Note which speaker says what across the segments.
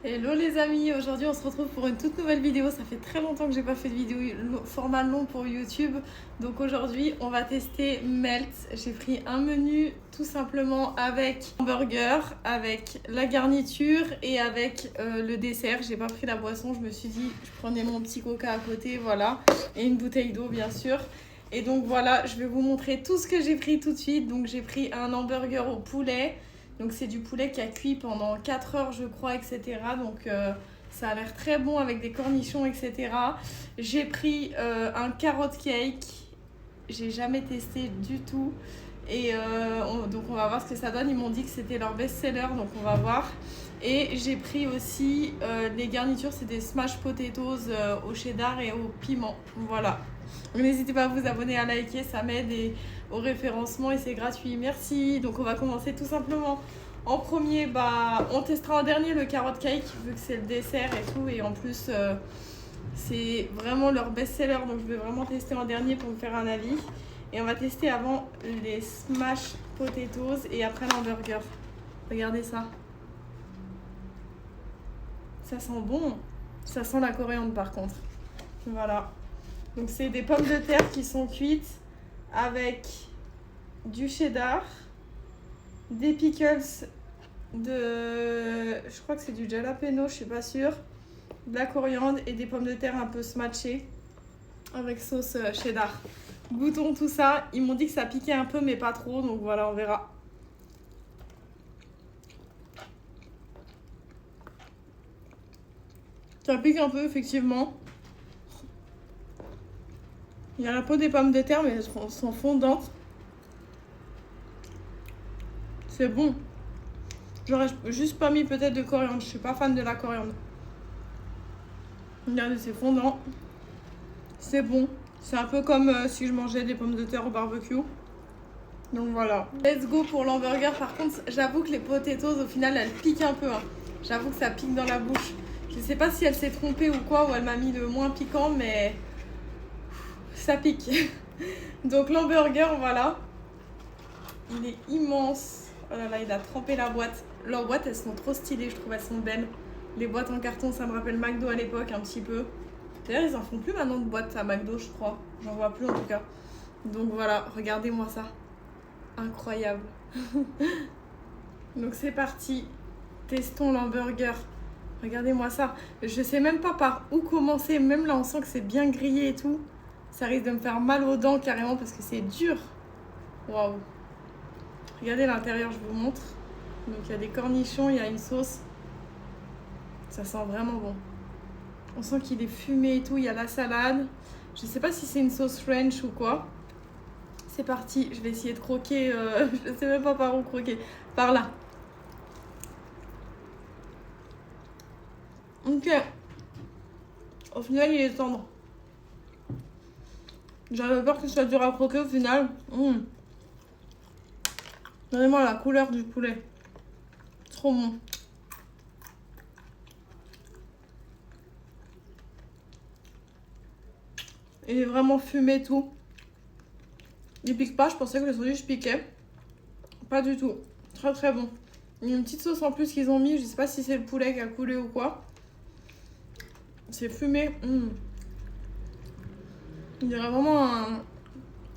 Speaker 1: Hello les amis, aujourd'hui on se retrouve pour une toute nouvelle vidéo. Ça fait très longtemps que j'ai pas fait de vidéo format long pour YouTube. Donc aujourd'hui on va tester Melt. J'ai pris un menu tout simplement avec un burger, avec la garniture et avec le dessert. J'ai pas pris la boisson, je me suis dit je prenais mon petit coca à côté, voilà. Et une bouteille d'eau bien sûr. Et donc voilà, je vais vous montrer tout ce que j'ai pris tout de suite. Donc j'ai pris un hamburger au poulet. Donc c'est du poulet qui a cuit pendant 4 heures je crois, etc. Donc ça a l'air très bon avec des cornichons, etc. J'ai pris un carrot cake. J'ai jamais testé du tout. Et donc on va voir ce que ça donne. Ils m'ont dit que c'était leur best-seller, donc on va voir. Et j'ai pris aussi les garnitures, c'est des smash potatoes au cheddar et au piment. Voilà. Donc n'hésitez pas à vous abonner, à liker, ça m'aide et au référencement et c'est gratuit. Merci. Donc on va commencer tout simplement. En premier, on testera en dernier le carrot cake vu que c'est le dessert et tout. Et en plus, c'est vraiment leur best-seller. Donc je vais vraiment tester en dernier pour me faire un avis. Et on va tester avant les smash potatoes et après l'hamburger. Regardez ça. Ça sent bon. Ça sent la coriandre par contre. Voilà. Donc c'est des pommes de terre qui sont cuites avec du cheddar, des pickles je crois que c'est du jalapeno, je suis pas sûre, de la coriandre et des pommes de terre un peu smatchées avec sauce cheddar. Goûtons tout ça. Ils m'ont dit que ça piquait un peu mais pas trop, donc voilà, on verra. Ça pique un peu effectivement. Il y a la peau des pommes de terre mais elles sont fondantes. C'est bon. J'aurais juste pas mis peut-être de coriandre. Je suis pas fan de la coriandre. Regardez, c'est fondant. C'est bon. C'est un peu comme si je mangeais des pommes de terre au barbecue. Donc voilà. Let's go pour l'hamburger. Par contre, j'avoue que les potatoes, au final, elles piquent un peu. Hein. J'avoue que ça pique dans la bouche. Je sais pas si elle s'est trompée ou quoi, ou elle m'a mis le moins piquant, mais ça pique. Donc l'hamburger, voilà. Il est immense. Oh là là, il a trempé la boîte. Leurs boîtes, elles sont trop stylées, je trouve, elles sont belles. Les boîtes en carton, ça me rappelle McDo à l'époque, un petit peu. D'ailleurs, ils en font plus maintenant de boîtes à McDo, je crois. J'en vois plus en tout cas. Donc voilà, regardez-moi ça. Incroyable. Donc c'est parti. Testons l'hamburger. Regardez-moi ça. Je sais même pas par où commencer. Même là, on sent que c'est bien grillé et tout. Ça risque de me faire mal aux dents carrément parce que c'est dur. Waouh. Regardez l'intérieur, je vous montre. Donc il y a des cornichons, il y a une sauce. Ça sent vraiment bon. On sent qu'il est fumé et tout, il y a la salade. Je sais pas si c'est une sauce French ou quoi. C'est parti, je vais essayer de croquer. Je sais même pas par où croquer. Par là. Ok. Au final, il est tendre. J'avais peur que ça soit dur à croquer au final. Regardez-moi la couleur du poulet. Trop bon. Il est vraiment fumé tout. Il pique pas, je pensais que le sandwich piquait. Pas du tout. Très très bon. Il y a une petite sauce en plus qu'ils ont mis. Je sais pas si c'est le poulet qui a coulé ou quoi. C'est fumé. Il dirait vraiment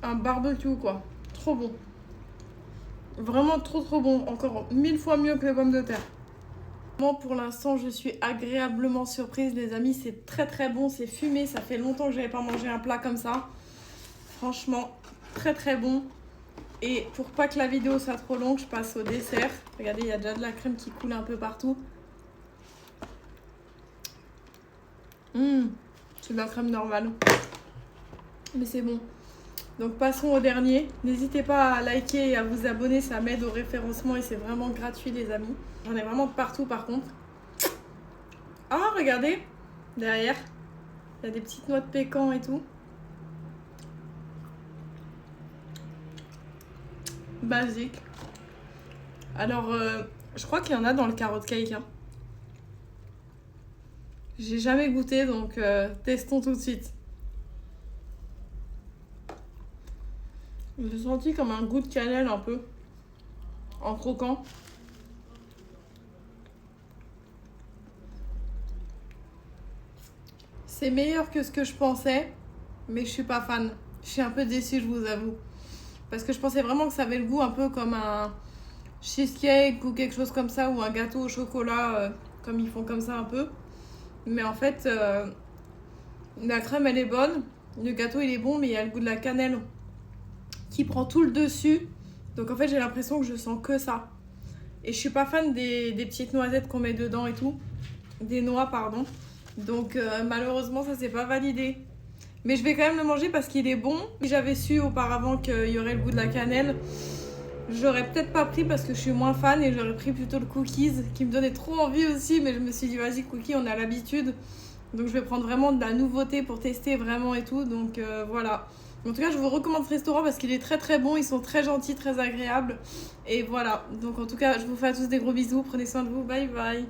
Speaker 1: un barbecue quoi. Trop bon. Vraiment trop bon. Encore 1000 fois mieux que les pommes de terre. Moi pour l'instant je suis agréablement surprise les amis. C'est très très bon. C'est fumé. Ça fait longtemps que j'avais pas mangé un plat comme ça. Franchement très très bon. Et pour pas que la vidéo soit trop longue, je passe au dessert. Regardez, il y a déjà de la crème qui coule un peu partout. C'est de la crème normale. Mais c'est bon. Donc passons au dernier. N'hésitez pas à liker et à vous abonner, ça m'aide au référencement et c'est vraiment gratuit les amis. J'en ai vraiment de partout par contre. Ah, regardez, derrière, il y a des petites noix de pécan et tout. Basique. Alors, je crois qu'il y en a dans le carrot cake. Hein. J'ai jamais goûté, donc testons tout de suite. J'ai senti comme un goût de cannelle un peu, en croquant. C'est meilleur que ce que je pensais, mais je suis pas fan. Je suis un peu déçue, je vous avoue. Parce que je pensais vraiment que ça avait le goût un peu comme un cheesecake ou quelque chose comme ça, ou un gâteau au chocolat, comme ils font comme ça un peu. Mais en fait, la crème elle est bonne, le gâteau il est bon, mais il y a le goût de la cannelle qui prend tout le dessus. Donc en fait, j'ai l'impression que je sens que ça. Et je suis pas fan des petites noisettes qu'on met dedans et tout. Des noix, pardon. Donc malheureusement, ça c'est pas validé. Mais je vais quand même le manger parce qu'il est bon. Si j'avais su auparavant qu'il y aurait le goût de la cannelle, j'aurais peut-être pas pris parce que je suis moins fan et j'aurais pris plutôt le cookies qui me donnait trop envie aussi. Mais je me suis dit, vas-y, cookies, on a l'habitude. Donc je vais prendre vraiment de la nouveauté pour tester vraiment et tout. Donc voilà. En tout cas, je vous recommande ce restaurant parce qu'il est très très bon. Ils sont très gentils, très agréables. Et voilà. Donc en tout cas, je vous fais à tous des gros bisous. Prenez soin de vous. Bye bye.